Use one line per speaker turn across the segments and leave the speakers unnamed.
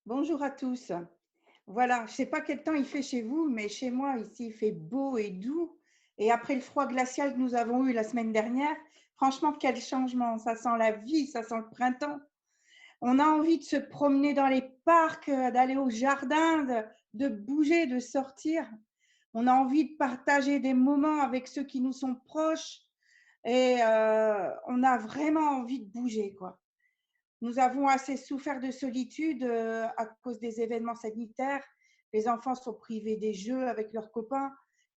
Bonjour à tous. Voilà, je ne sais pas quel temps il fait chez vous, mais chez moi, ici, il fait beau et doux. Et après le froid glacial que nous avons eu la semaine dernière, franchement, quel changement. Ça sent la vie, ça sent le printemps. On a envie de se promener dans les parcs, d'aller au jardin, de bouger, de sortir. On a envie de partager des moments avec ceux qui nous sont proches. Et on a vraiment envie de bouger, quoi. Nous avons assez souffert de solitude à cause des événements sanitaires. Les enfants sont privés des jeux avec leurs copains.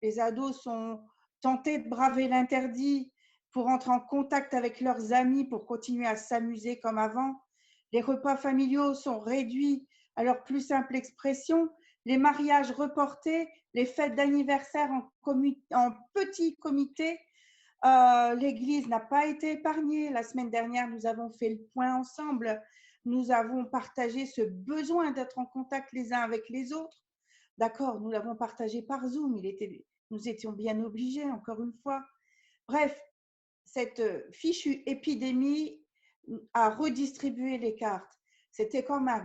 Les ados sont tentés de braver l'interdit pour entrer en contact avec leurs amis, pour continuer à s'amuser comme avant. Les repas familiaux sont réduits à leur plus simple expression. Les mariages reportés, les fêtes d'anniversaire en petit comité. L'Église n'a pas été épargnée. La semaine dernière, nous avons fait le point ensemble. Nous avons partagé ce besoin d'être en contact les uns avec les autres. D'accord, nous l'avons partagé par Zoom. Nous étions bien obligés, encore une fois. Bref, cette fichue épidémie a redistribué les cartes. C'était comme un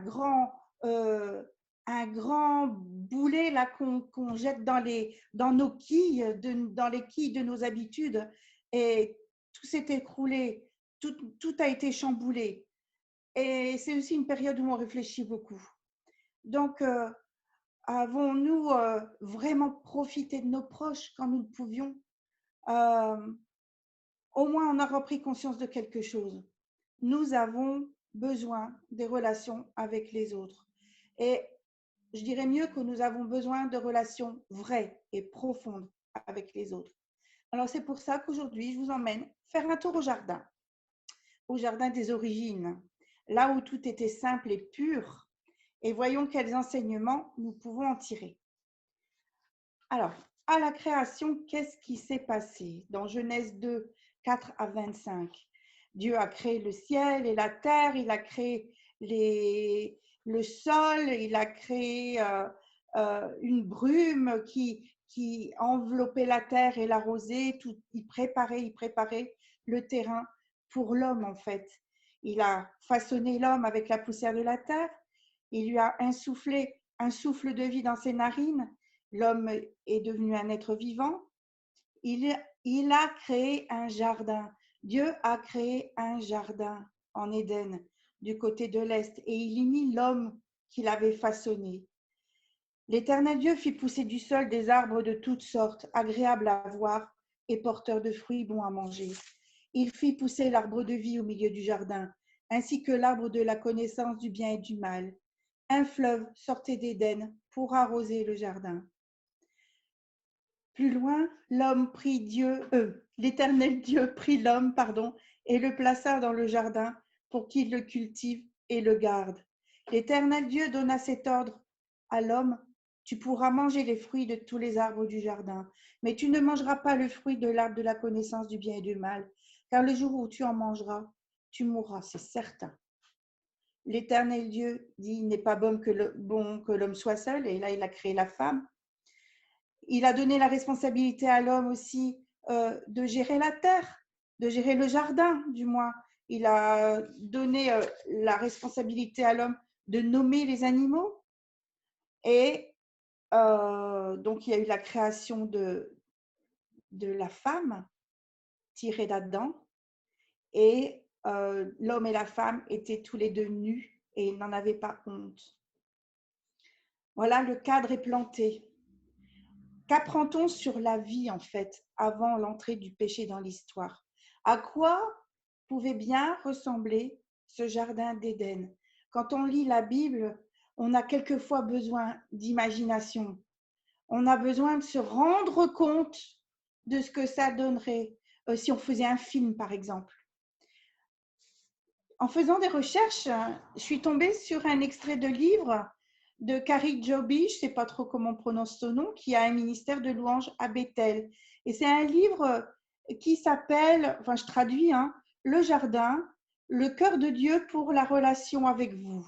grand boulet là qu'on jette dans nos quilles, dans les quilles de nos habitudes, et tout s'est écroulé, tout a été chamboulé. Et c'est aussi une période où on réfléchit beaucoup. Donc, avons-nous vraiment profité de nos proches quand nous le pouvions? euh, Au moins, on aura pris conscience de quelque chose. Nous avons besoin des relations avec les autres. Et je dirais mieux que nous avons besoin de relations vraies et profondes avec les autres. Alors c'est pour ça qu'aujourd'hui, je vous emmène faire un tour au jardin des origines, là où tout était simple et pur, et voyons quels enseignements nous pouvons en tirer. Alors, à la création, qu'est-ce qui s'est passé? Dans Genèse 2, 4 à 25, Dieu a créé le ciel et la terre, il a créé le sol, il a créé une brume qui enveloppait la terre et l'arrosait, il préparait le terrain pour l'homme en fait. Il a façonné l'homme avec la poussière de la terre, il lui a insufflé un souffle de vie dans ses narines, l'homme est devenu un être vivant. Il a créé un jardin. Dieu a créé un jardin en Éden, du côté de l'Est, et il y mit l'homme qu'il avait façonné. L'Éternel Dieu fit pousser du sol des arbres de toutes sortes, agréables à voir et porteurs de fruits bons à manger. Il fit pousser l'arbre de vie au milieu du jardin, ainsi que l'arbre de la connaissance du bien et du mal. Un fleuve sortait d'Éden pour arroser le jardin. Plus loin, l'Éternel Dieu prit l'homme, et le plaça dans le jardin pour qu'il le cultive et le garde. L'Éternel Dieu donna cet ordre à l'homme: tu pourras manger les fruits de tous les arbres du jardin, mais tu ne mangeras pas le fruit de l'arbre de la connaissance du bien et du mal, car le jour où tu en mangeras, tu mourras, c'est certain. L'Éternel Dieu dit: il n'est pas bon que l'homme soit seul, et là il a créé la femme. Il a donné la responsabilité à l'homme aussi de gérer la terre, de gérer le jardin, du moins. Il a donné la responsabilité à l'homme de nommer les animaux. Et donc, il y a eu la création de la femme tirée d'Adam. Et l'homme et la femme étaient tous les deux nus et ils n'en avaient pas honte. Voilà, le cadre est planté. Qu'apprend-on sur la vie, en fait, avant l'entrée du péché dans l'histoire? À quoi pouvait bien ressembler ce jardin d'Éden? Quand on lit la Bible, on a quelquefois besoin d'imagination. On a besoin de se rendre compte de ce que ça donnerait si on faisait un film, par exemple. En faisant des recherches, je suis tombée sur un extrait de livre de Carrie Joby, je ne sais pas trop comment on prononce son nom, qui a un ministère de louanges à Bethel. Et c'est un livre qui s'appelle, enfin je traduis, Le Jardin, le cœur de Dieu pour la relation avec vous.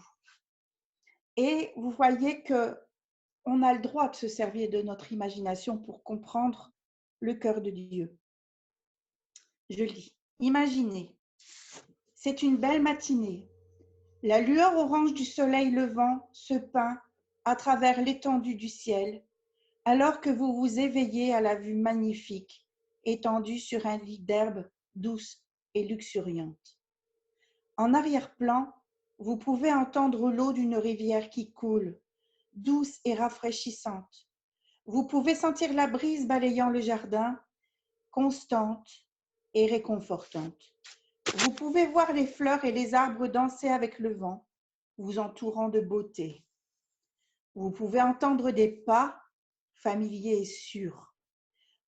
Et vous voyez qu'on a le droit de se servir de notre imagination pour comprendre le cœur de Dieu. Je lis. Imaginez, c'est une belle matinée. La lueur orange du soleil levant se peint à travers l'étendue du ciel, alors que vous vous éveillez à la vue magnifique, étendue sur un lit d'herbe douce et luxuriante. En arrière-plan, vous pouvez entendre l'eau d'une rivière qui coule, douce et rafraîchissante. Vous pouvez sentir la brise balayant le jardin, constante et réconfortante. Vous pouvez voir les fleurs et les arbres danser avec le vent, vous entourant de beauté. Vous pouvez entendre des pas familiers et sûrs.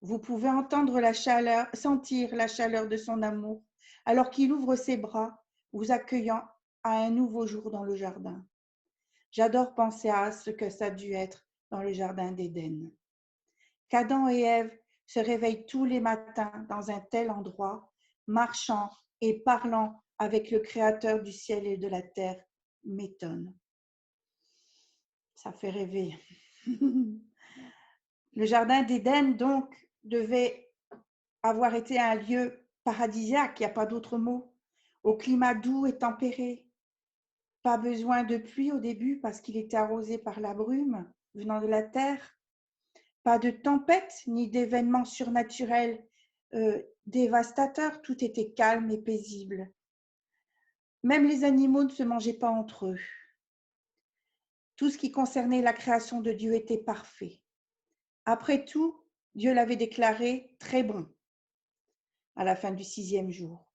Vous pouvez entendre la chaleur, sentir la chaleur de son amour, alors qu'il ouvre ses bras, vous accueillant à un nouveau jour dans le jardin. J'adore penser à ce que ça a dû être dans le jardin d'Éden. Qu'Adam et Ève se réveillent tous les matins dans un tel endroit, marchant et parlant avec le Créateur du ciel et de la terre, m'étonne. Ça fait rêver. Le jardin d'Éden, donc, devait avoir été un lieu paradisiaque, il n'y a pas d'autre mot, au climat doux et tempéré. Pas besoin de pluie au début parce qu'il était arrosé par la brume venant de la terre. Pas de tempête ni d'événements surnaturels dévastateurs, tout était calme et paisible. Même les animaux ne se mangeaient pas entre eux. Tout ce qui concernait la création de Dieu était parfait. Après tout, Dieu l'avait déclaré très bon à la fin du 6e jour.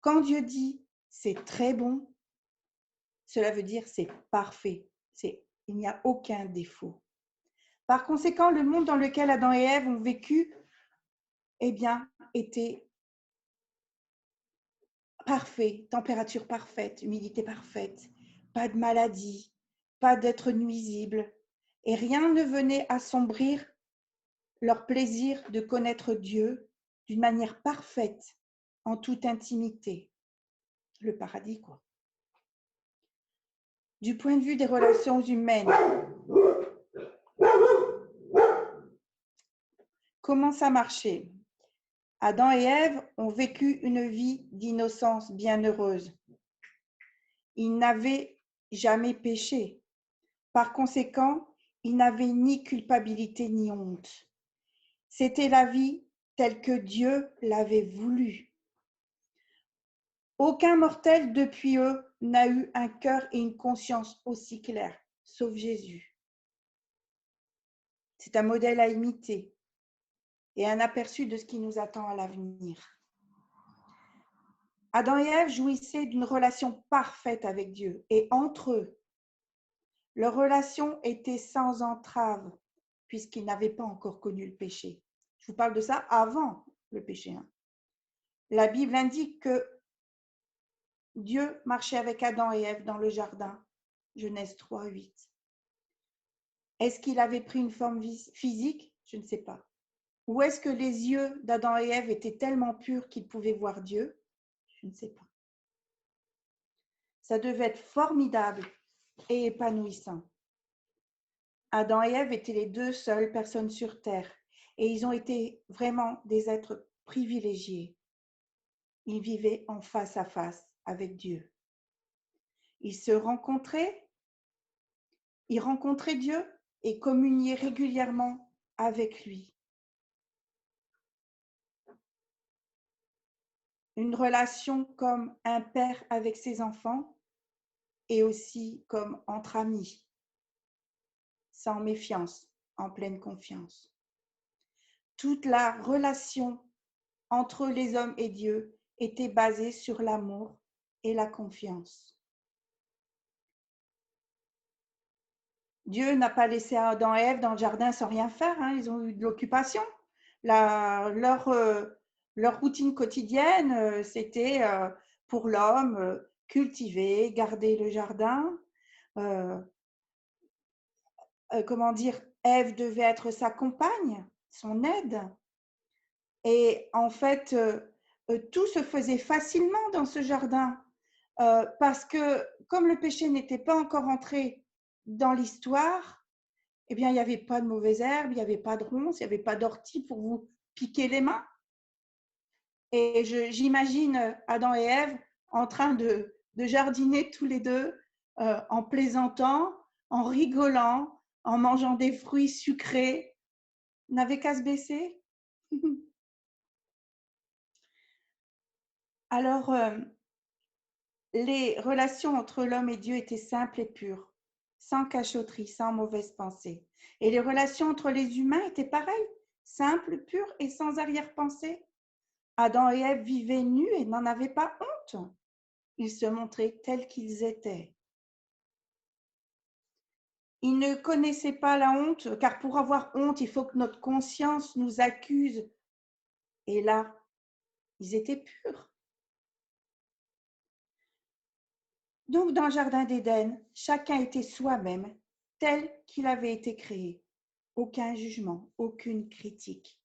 Quand Dieu dit c'est très bon, cela veut dire c'est parfait, il n'y a aucun défaut. Par conséquent, le monde dans lequel Adam et Ève ont vécu, eh bien, était parfait, température parfaite, humidité parfaite, pas de maladie, pas d'être nuisible, et rien ne venait assombrir leur plaisir de connaître Dieu d'une manière parfaite, en toute intimité. Le paradis, quoi. Du point de vue des relations humaines, comment ça marchait? Adam et Ève ont vécu une vie d'innocence bienheureuse. Ils n'avaient jamais péché. Par conséquent, ils n'avaient ni culpabilité ni honte. C'était la vie telle que Dieu l'avait voulu. Aucun mortel depuis eux n'a eu un cœur et une conscience aussi clairs, sauf Jésus. C'est un modèle à imiter et un aperçu de ce qui nous attend à l'avenir. Adam et Ève jouissaient d'une relation parfaite avec Dieu et entre eux, leur relation était sans entrave puisqu'ils n'avaient pas encore connu le péché. Je vous parle de ça avant le péché. La Bible indique que Dieu marchait avec Adam et Ève dans le jardin. Genèse 3, 8. Est-ce qu'il avait pris une forme physique? Je ne sais pas. Ou est-ce que les yeux d'Adam et Ève étaient tellement purs qu'ils pouvaient voir Dieu? Je ne sais pas. Ça devait être formidable et épanouissant. Adam et Ève étaient les deux seules personnes sur Terre et ils ont été vraiment des êtres privilégiés. Ils vivaient en face à face avec Dieu. Ils se rencontraient, ils rencontraient Dieu et communiaient régulièrement avec lui. Une relation comme un père avec ses enfants et aussi comme entre amis, sans méfiance, en pleine confiance. Toute la relation entre les hommes et Dieu était basée sur l'amour et la confiance. Dieu n'a pas laissé Adam et Ève dans le jardin sans rien faire, hein. Ils ont eu de l'occupation. Leur routine quotidienne, c'était pour l'homme cultiver, garder le jardin. Comment dire, Ève devait être sa compagne, son aide. Et en fait, tout se faisait facilement dans ce jardin parce que comme le péché n'était pas encore entré dans l'histoire, eh bien, il n'y avait pas de mauvaises herbes, il n'y avait pas de ronces, il n'y avait pas d'orties pour vous piquer les mains. Et j'imagine Adam et Ève en train de de jardiner tous les deux en plaisantant, en rigolant, en mangeant des fruits sucrés. N'avait qu'à se baisser. Alors, les relations entre l'homme et Dieu étaient simples et pures, sans cachotterie, sans mauvaise pensée. Et les relations entre les humains étaient pareilles, simples, pures et sans arrière-pensée. Adam et Ève vivaient nus et n'en avaient pas honte. Ils se montraient tels qu'ils étaient. Ils ne connaissaient pas la honte, car pour avoir honte, il faut que notre conscience nous accuse. Et là, ils étaient purs. Donc, dans le jardin d'Éden, chacun était soi-même, tel qu'il avait été créé. Aucun jugement, aucune critique.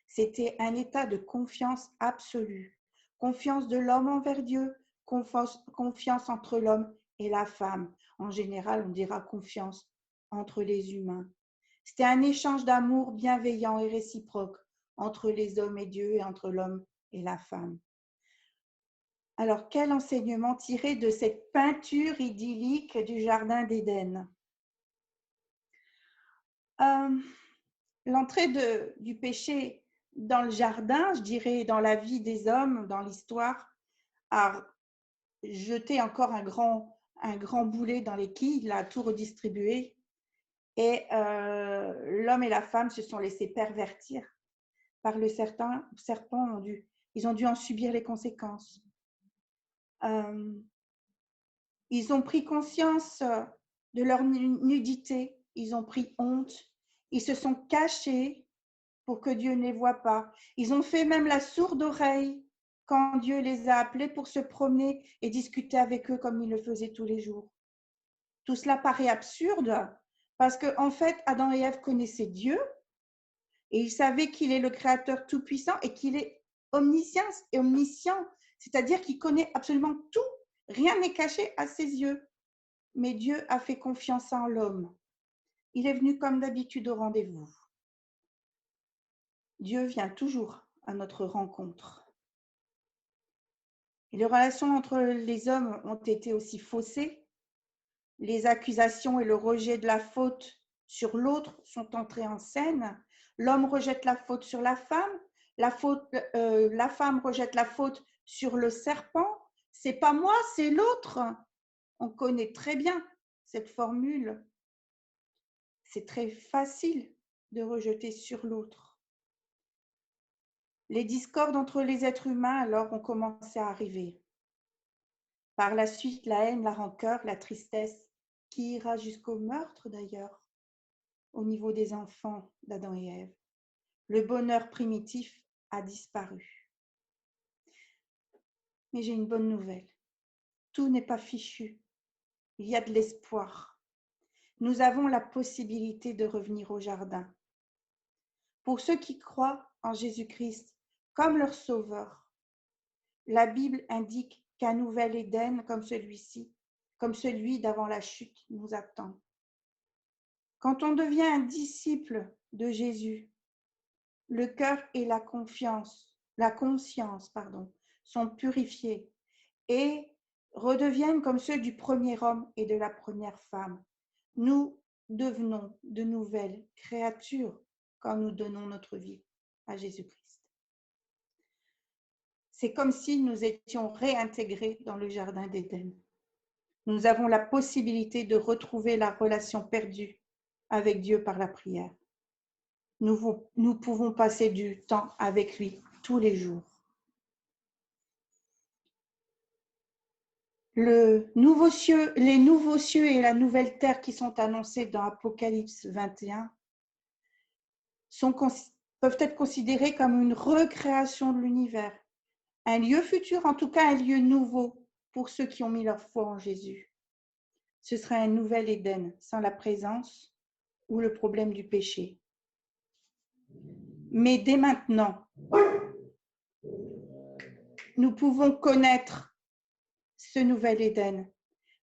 C'était un état de confiance absolue. Confiance de l'homme envers Dieu, confiance entre l'homme et la femme. En général, on dira confiance entre les humains. C'était un échange d'amour bienveillant et réciproque entre les hommes et Dieu et entre l'homme et la femme. Alors, quel enseignement tirer de cette peinture idyllique du jardin d'Éden? L'entrée du péché dans le jardin, je dirais dans la vie des hommes, dans l'histoire, a jeté encore un grand boulet dans les quilles, il a tout redistribué. Et l'homme et la femme se sont laissés pervertir par le serpent. Ils ont dû en subir les conséquences. Ils ont pris conscience de leur nudité, ils ont pris honte, ils se sont cachés pour que Dieu ne les voie pas. Ils ont fait même la sourde oreille quand Dieu les a appelés pour se promener et discuter avec eux comme il le faisait tous les jours. Tout cela paraît absurde parce qu'en fait, Adam et Ève connaissaient Dieu et ils savaient qu'il est le Créateur tout-puissant et qu'il est omniscient, c'est-à-dire qu'il connaît absolument tout. Rien n'est caché à ses yeux. Mais Dieu a fait confiance en l'homme. Il est venu comme d'habitude au rendez-vous. Dieu vient toujours à notre rencontre. Et les relations entre les hommes ont été aussi faussées. Les accusations et le rejet de la faute sur l'autre sont entrés en scène. L'homme rejette la faute sur la femme. La femme rejette la faute sur le serpent. C'est pas moi, c'est l'autre. On connaît très bien cette formule. C'est très facile de rejeter sur l'autre. Les discordes entre les êtres humains alors ont commencé à arriver. Par la suite, la haine, la rancœur, la tristesse, qui ira jusqu'au meurtre d'ailleurs, au niveau des enfants d'Adam et Ève. Le bonheur primitif a disparu. Mais j'ai une bonne nouvelle. Tout n'est pas fichu. Il y a de l'espoir. Nous avons la possibilité de revenir au jardin. Pour ceux qui croient en Jésus-Christ comme leur sauveur, la Bible indique qu'un nouvel Éden comme celui-ci, comme celui d'avant la chute, nous attend. Quand on devient un disciple de Jésus, le cœur et la conscience, sont purifiés et redeviennent comme ceux du premier homme et de la première femme. Nous devenons de nouvelles créatures quand nous donnons notre vie à Jésus-Christ. C'est comme si nous étions réintégrés dans le jardin d'Éden. Nous avons la possibilité de retrouver la relation perdue avec Dieu par la prière. Nous pouvons passer du temps avec lui tous les jours. Les nouveaux cieux et la nouvelle terre qui sont annoncés dans Apocalypse 21 peuvent être considérés comme une recréation de l'univers. Un lieu futur, en tout cas un lieu nouveau pour ceux qui ont mis leur foi en Jésus. Ce sera un nouvel Éden sans la présence ou le problème du péché. Mais dès maintenant, nous pouvons connaître ce nouvel Éden.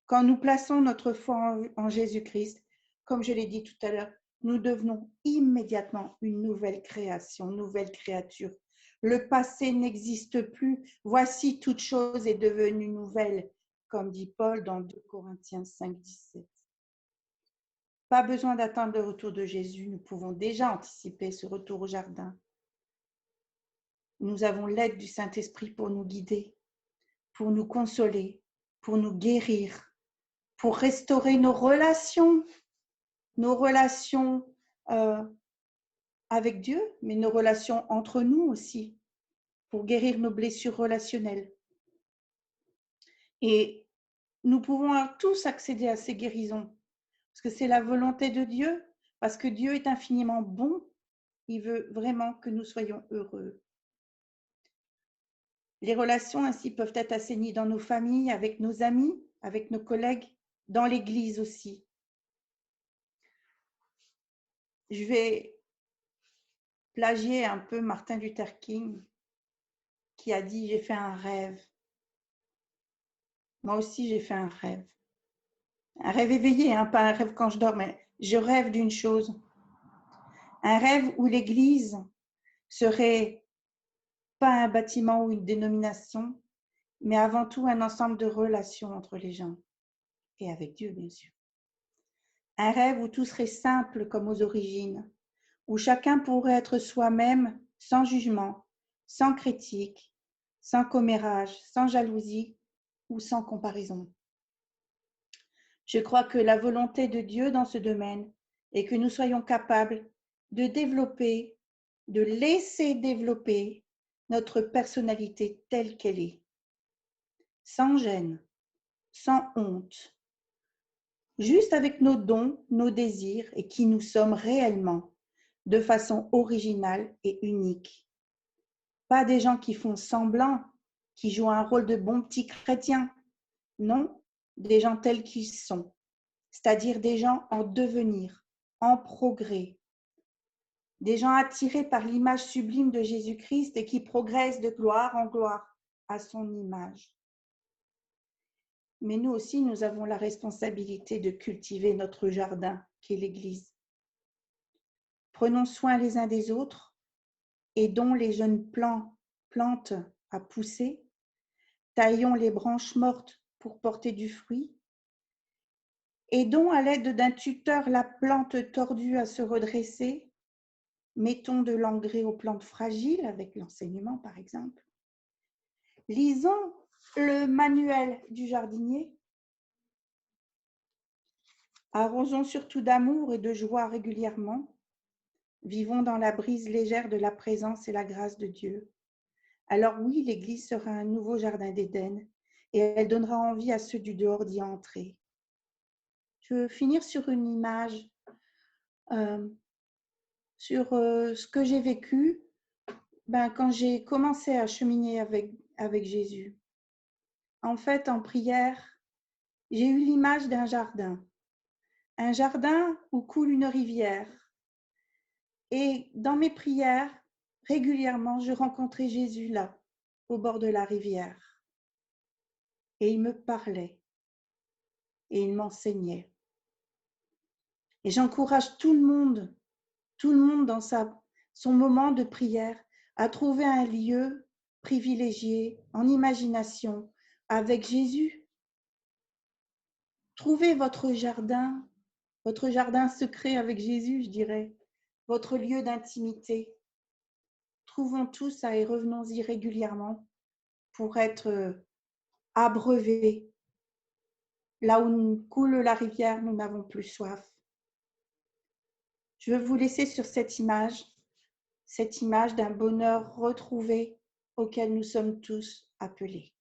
Quand nous plaçons notre foi en Jésus-Christ, comme je l'ai dit tout à l'heure, nous devenons immédiatement une nouvelle création, une nouvelle créature. Le passé n'existe plus. Voici, toute chose est devenue nouvelle. comme dit Paul dans 2 Corinthiens 5, 17. Pas besoin d'attendre le retour de Jésus, nous pouvons déjà anticiper ce retour au jardin. Nous avons l'aide du Saint-Esprit pour nous guider, pour nous consoler, pour nous guérir, pour restaurer nos relations avec Dieu, mais nos relations entre nous aussi, pour guérir nos blessures relationnelles. Et nous pouvons tous accéder à ces guérisons, parce que c'est la volonté de Dieu, parce que Dieu est infiniment bon, il veut vraiment que nous soyons heureux. Les relations ainsi peuvent être assainies dans nos familles, avec nos amis, avec nos collègues, dans l'Église aussi. Je vais plagier un peu Martin Luther King, qui a dit « J'ai fait un rêve ». Moi aussi, j'ai fait un rêve. Un rêve éveillé, hein, pas un rêve quand je dors, mais je rêve d'une chose. Un rêve où l'Église serait pas un bâtiment ou une dénomination, mais avant tout un ensemble de relations entre les gens et avec Dieu, bien sûr. Un rêve où tout serait simple comme aux origines, où chacun pourrait être soi-même sans jugement, sans critique, sans commérage, sans jalousie ou sans comparaison. Je crois que la volonté de Dieu dans ce domaine est que nous soyons capables de développer, de laisser développer notre personnalité telle qu'elle est, sans gêne, sans honte, juste avec nos dons, nos désirs et qui nous sommes réellement, de façon originale et unique. Pas des gens qui font semblant, qui jouent un rôle de bons petits chrétiens. Non, des gens tels qu'ils sont, c'est-à-dire des gens en devenir, en progrès, des gens attirés par l'image sublime de Jésus-Christ et qui progressent de gloire en gloire à son image. Mais nous aussi, nous avons la responsabilité de cultiver notre jardin, qui est l'Église. Prenons soin les uns des autres, aidons les jeunes plantes à pousser, taillons les branches mortes pour porter du fruit, aidons à l'aide d'un tuteur la plante tordue à se redresser, mettons de l'engrais aux plantes fragiles avec l'enseignement par exemple. Lisons le manuel du jardinier. Arrosons surtout d'amour et de joie régulièrement. Vivons dans la brise légère de la présence et la grâce de Dieu. Alors oui, l'Église sera un nouveau jardin d'Éden et elle donnera envie à ceux du dehors d'y entrer. Je veux finir sur une image, sur ce que j'ai vécu quand j'ai commencé à cheminer avec Jésus. En fait, en prière, j'ai eu l'image d'un jardin. Un jardin où coule une rivière. Et dans mes prières, régulièrement, je rencontrais Jésus là, au bord de la rivière. Et il me parlait. Et il m'enseignait. Et j'encourage tout le monde dans son moment de prière, à trouver un lieu privilégié, en imagination, avec Jésus. Trouvez votre jardin secret avec Jésus, je dirais, votre lieu d'intimité. Trouvons tout ça et revenons-y régulièrement pour être abreuvés. Là où coule la rivière, nous n'avons plus soif. Je veux vous laisser sur cette image d'un bonheur retrouvé auquel nous sommes tous appelés.